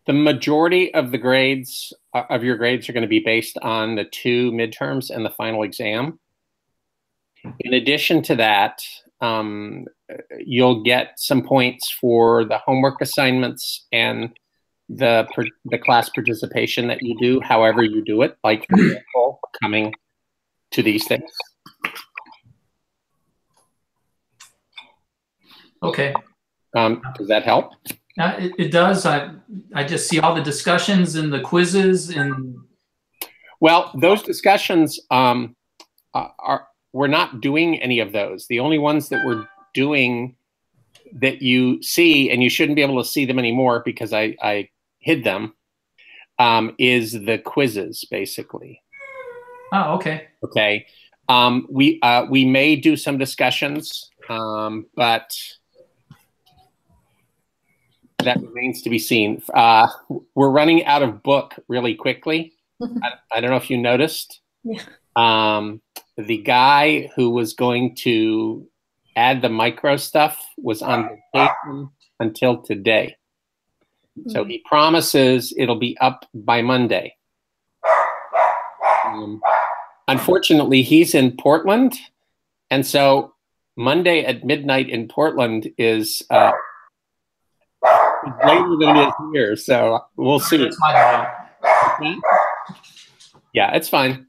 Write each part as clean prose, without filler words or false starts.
The majority of the grades of your grades are going to be based on the 2 midterms and the final exam. In addition to that, you'll get some points for the homework assignments and the class participation that you do, however you do it, like, for example, coming to these things. Okay. Does that help? It does. I just see all the discussions and the quizzes and. Well, those discussions we're not doing any of those. The only ones that we're doing that you see, and you shouldn't be able to see them anymore because I hid them, is the quizzes, basically. Oh, okay. Okay. We may do some discussions, but that remains to be seen. We're running out of book really quickly. I don't know if you noticed. Yeah. The guy who was going to add the micro stuff was on vacation until today. So he promises it'll be up by Monday. Unfortunately, he's in Portland. And so Monday at midnight in Portland is later than it is here. So we'll see. That's my dog. Yeah, it's fine.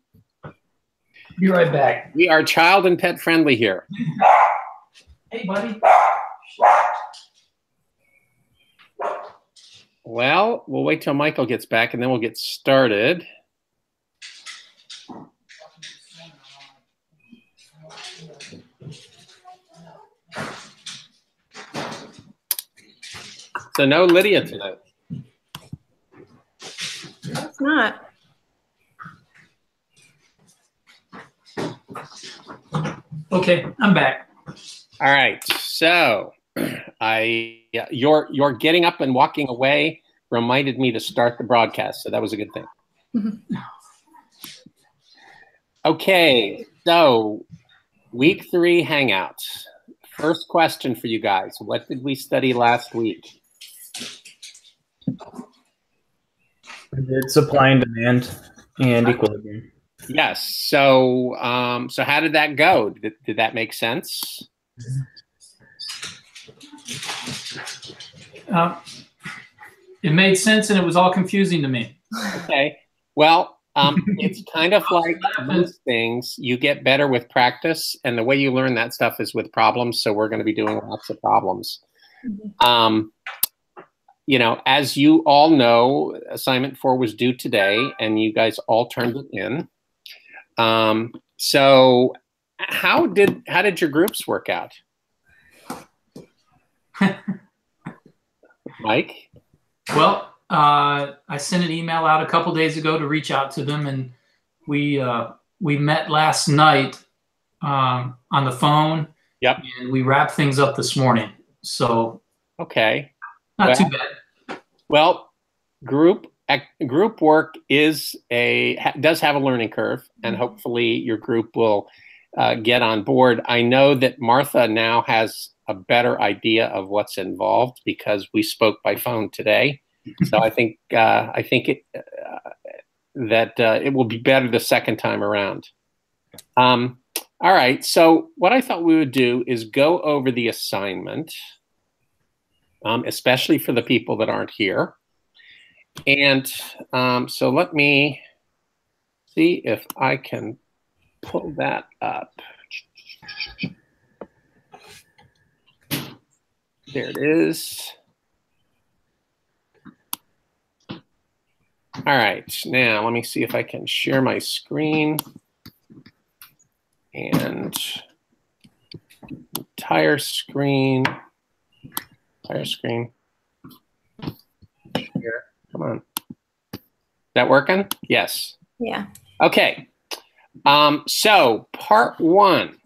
Be right back. We are child and pet friendly here. Hey, buddy. Well, we'll wait till Michael gets back and then we'll get started. So no Lydia tonight. It's not. Okay, I'm back. All right. So your getting up and walking away reminded me to start the broadcast. So that was a good thing. Okay. So week 3 Hangout. First question for you guys. What did we study last week? It's supply and demand and equilibrium. Yes. So so how did that go? Did that make sense? It made sense and it was all confusing to me. Okay. Well, it's kind of like most things. You get better with practice, and the way you learn that stuff is with problems. So we're going to be doing lots of problems. You know, as you all know, assignment 4 was due today, and you guys all turned it in. So how did your groups work out? Mike? Well, I sent an email out a couple days ago to reach out to them, and we met last night on the phone. Yep. And we wrapped things up this morning. So okay, not too bad. Well, group work does have a learning curve, and hopefully your group will get on board. I know that Martha now has a better idea of what's involved because we spoke by phone today. So I think it will be better the second time around. All right. So what I thought we would do is go over the assignment, especially for the people that aren't here. And so let me see if I can pull that up. There it is. All right, now let me see if I can share my screen and entire screen. Share. Come on. Is that working? Yes. Yeah. Okay. So part 1.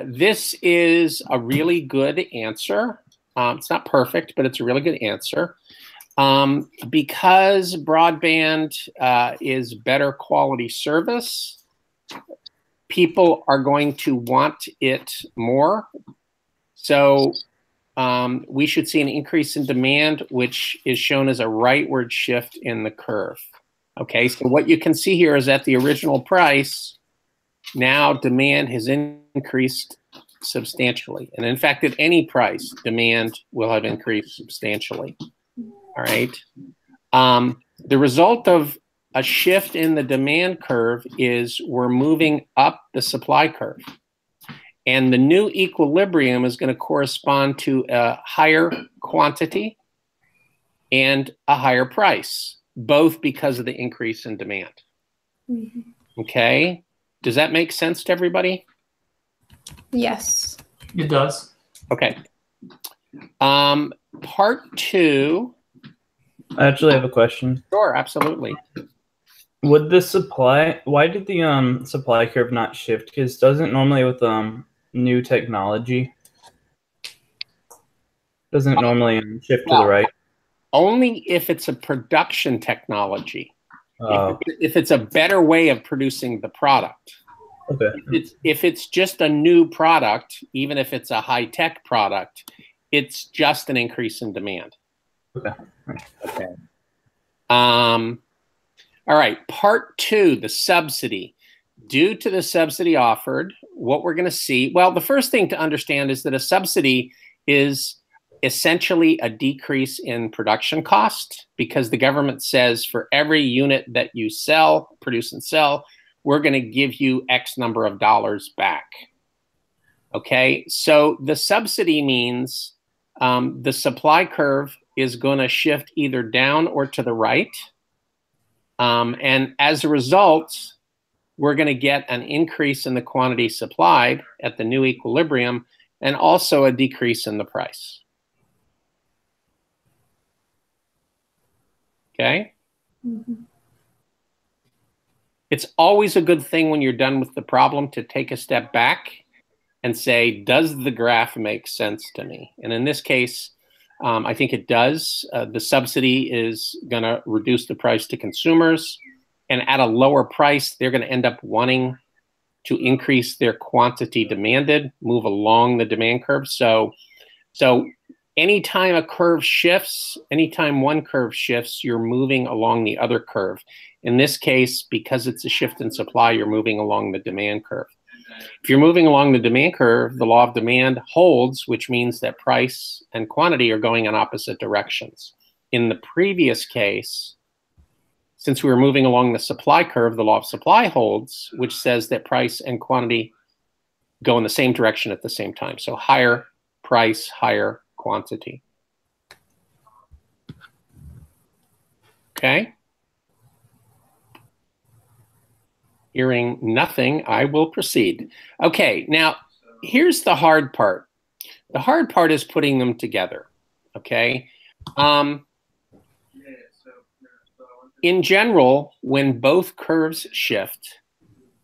This is a really good answer. It's not perfect, but it's a really good answer. Because broadband is better quality service, people are going to want it more. So we should see an increase in demand, which is shown as a rightward shift in the curve. Okay, so what you can see here is at the original price, now demand has increased substantially. And in fact, at any price, demand will have increased substantially. All right. The result of a shift in the demand curve is we're moving up the supply curve. And the new equilibrium is going to correspond to a higher quantity and a higher price, both because of the increase in demand. Mm-hmm. Okay. Does that make sense to everybody? Yes. It does. Okay. Part two. I actually have a question. Sure, absolutely. Would the supply, why did the supply curve not shift? Because doesn't normally with new technology, doesn't it normally shift to the right? Only if it's a production technology. Oh. If it's a better way of producing the product. Okay. If it's just a new product, even if it's a high-tech product, it's just an increase in demand. Okay. Okay. All right. Part two, the subsidy. Due to the subsidy offered, what we're going to see, well, the first thing to understand is that a subsidy is essentially a decrease in production cost, because the government says for every unit that you produce and sell, we're going to give you X number of dollars back. Okay, so the subsidy means the supply curve is going to shift either down or to the right. And as a result, we're going to get an increase in the quantity supplied at the new equilibrium and also a decrease in the price. Okay? Mm-hmm. It's always a good thing when you're done with the problem to take a step back and say, does the graph make sense to me? And in this case, I think it does. The subsidy is going to reduce the price to consumers. And at a lower price, they're going to end up wanting to increase their quantity demanded, move along the demand curve. So anytime a curve shifts, anytime one curve shifts, you're moving along the other curve. In this case, because it's a shift in supply, you're moving along the demand curve. If you're moving along the demand curve, the law of demand holds, which means that price and quantity are going in opposite directions. In the previous case, since we were moving along the supply curve, the law of supply holds, which says that price and quantity go in the same direction at the same time. So higher price, higher quantity. Okay. Hearing nothing, I will proceed. Okay, now here's the hard part. The hard part is putting them together. Okay. In general, when both curves shift,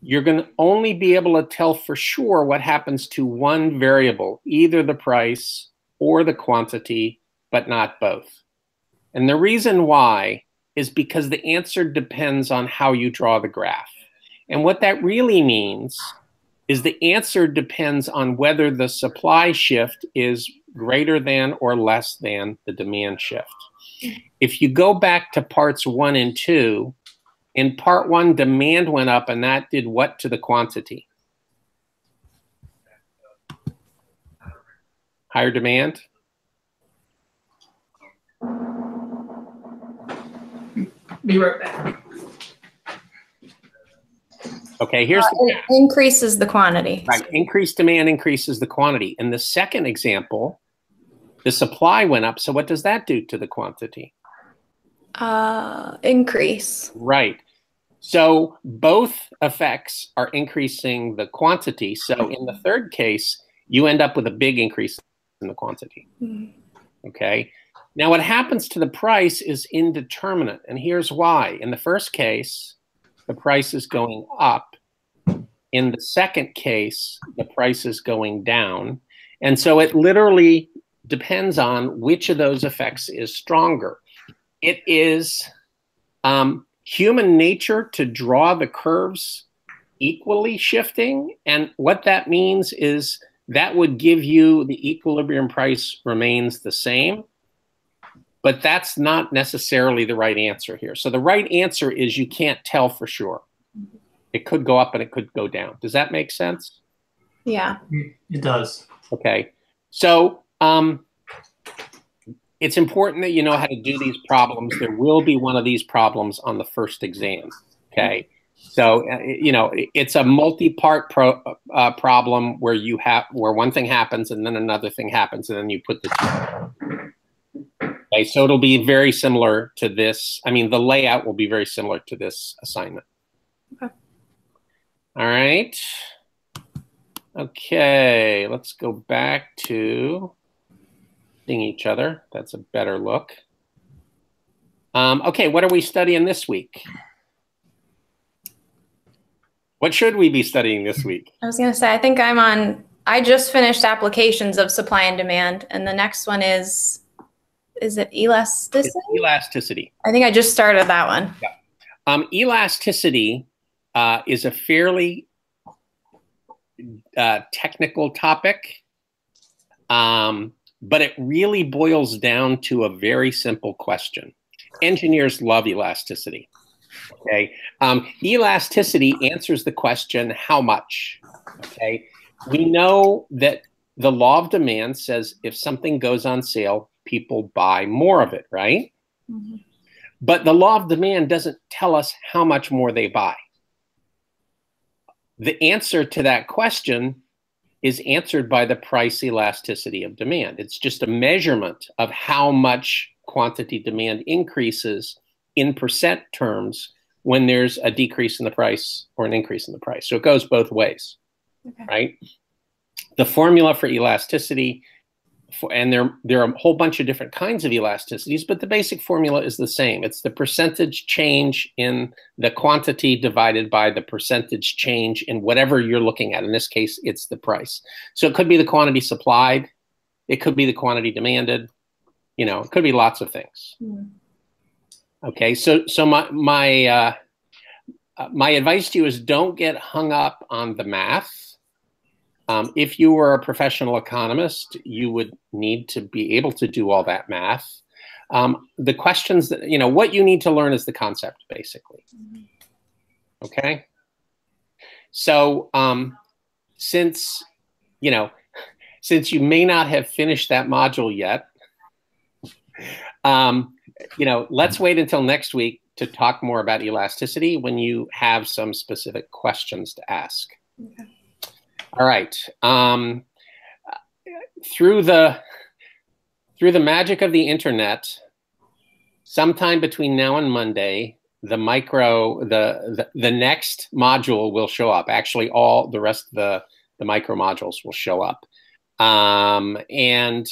you're going to only be able to tell for sure what happens to one variable, either the price or the quantity, but not both. And the reason why is because the answer depends on how you draw the graph. And what that really means is the answer depends on whether the supply shift is greater than or less than the demand shift. If you go back to parts 1 and 2, in part 1, demand went up, and that did what to the quantity? Higher demand? Be right back. Okay, here's it increases the quantity. Right, increased demand increases the quantity. In the second example, the supply went up, so what does that do to the quantity? Increase. Right. So both effects are increasing the quantity. So in the third case, you end up with a big increase in the quantity. Mm-hmm. Okay. Now what happens to the price is indeterminate, and here's why. In the first case, the price is going up. In the second case, the price is going down. And so it literally depends on which of those effects is stronger. It is human nature to draw the curves equally shifting. And what that means is that would give you the equilibrium price remains the same, but that's not necessarily the right answer here. So the right answer is you can't tell for sure. It could go up and it could go down. Does that make sense? Yeah. It does. Okay. So it's important that you know how to do these problems. There will be one of these problems on the first exam. Okay. So, you know, it's a multi-part problem where where one thing happens and then another thing happens and then you put the two. Okay, so it'll be very similar to this. I mean, the layout will be very similar to this assignment. Okay. All right. Okay, let's go back to seeing each other. That's a better look. Okay, what are we studying this week? What should we be studying this week? I was going to say, I think I just finished applications of supply and demand. And the next one is it elasticity? It's elasticity. I think I just started that one. Yeah. Elasticity is a fairly technical topic, but it really boils down to a very simple question. Engineers love elasticity. Okay, elasticity answers the question, how much? Okay, we know that the law of demand says if something goes on sale, people buy more of it, right? Mm-hmm. But the law of demand doesn't tell us how much more they buy. The answer to that question is answered by the price elasticity of demand. It's just a measurement of how much quantity demand increases in percent terms when there's a decrease in the price or an increase in the price. So it goes both ways, okay, right? The formula for elasticity, and there are a whole bunch of different kinds of elasticities, but the basic formula is the same. It's the percentage change in the quantity divided by the percentage change in whatever you're looking at. In this case, it's the price. So it could be the quantity supplied. It could be the quantity demanded. You know, it could be lots of things. Mm. Okay, so my advice to you is don't get hung up on the math. If you were a professional economist, you would need to be able to do all that math. The questions that, you know, what you need to learn is the concept, basically. Okay? So since you may not have finished that module yet, you know, let's wait until next week to talk more about elasticity when you have some specific questions to ask. Okay. All right. Through the magic of the internet, sometime between now and Monday, the next module will show up. Actually, all the rest of the micro modules will show up. And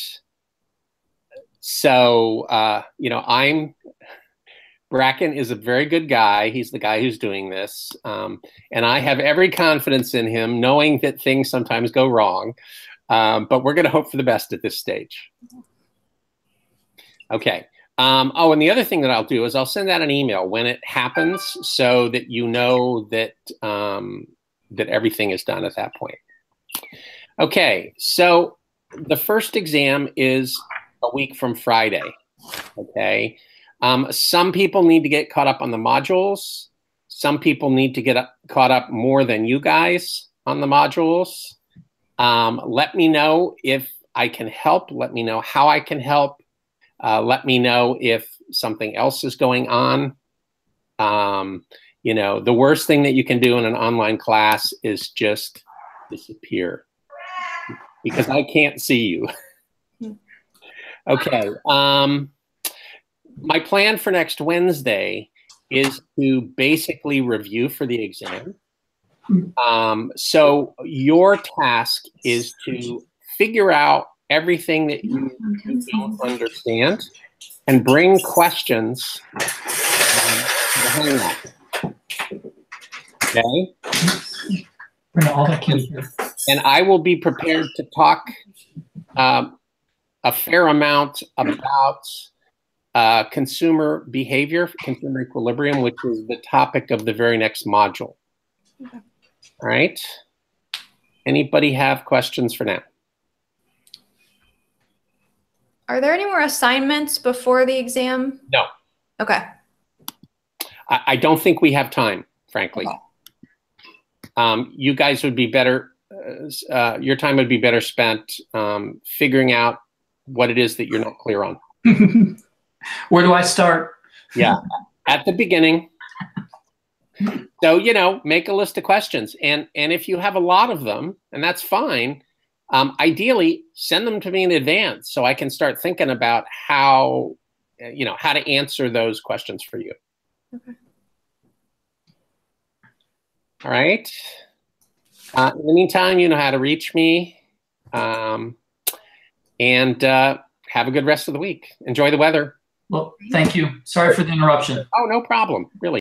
so, you know, Bracken is a very good guy. He's the guy who's doing this. And I have every confidence in him, knowing that things sometimes go wrong. But we're going to hope for the best at this stage. Okay. Oh, and the other thing that I'll do is I'll send out an email when it happens so that you know that, that everything is done at that point. Okay. So the first exam is a week from Friday. Okay. Some people need to get caught up on the modules. Some people need to get caught up more than you guys on the modules. Let me know if I can help. Let me know how I can help. Let me know if something else is going on. You know, the worst thing that you can do in an online class is just disappear because I can't see you. Okay. My plan for next Wednesday is to basically review for the exam. So your task is to figure out everything that you don't understand and bring questions to the Hangout. Okay? And I will be prepared to talk a fair amount about consumer behavior, consumer equilibrium, which is the topic of the very next module. Okay. All right. Anybody have questions for now? Are there any more assignments before the exam? No. Okay. I don't think we have time, frankly. Okay. You guys would be better, your time would be better spent figuring out what it is that you're not clear on. Where do I start? Yeah, at the beginning. So, you know, make a list of questions. And if you have a lot of them, and that's fine, ideally send them to me in advance so I can start thinking about how, you know, how to answer those questions for you. Okay. All right. In the meantime, you know how to reach me. And have a good rest of the week. Enjoy the weather. Well, thank you. Sorry for the interruption. Oh, no problem. Really.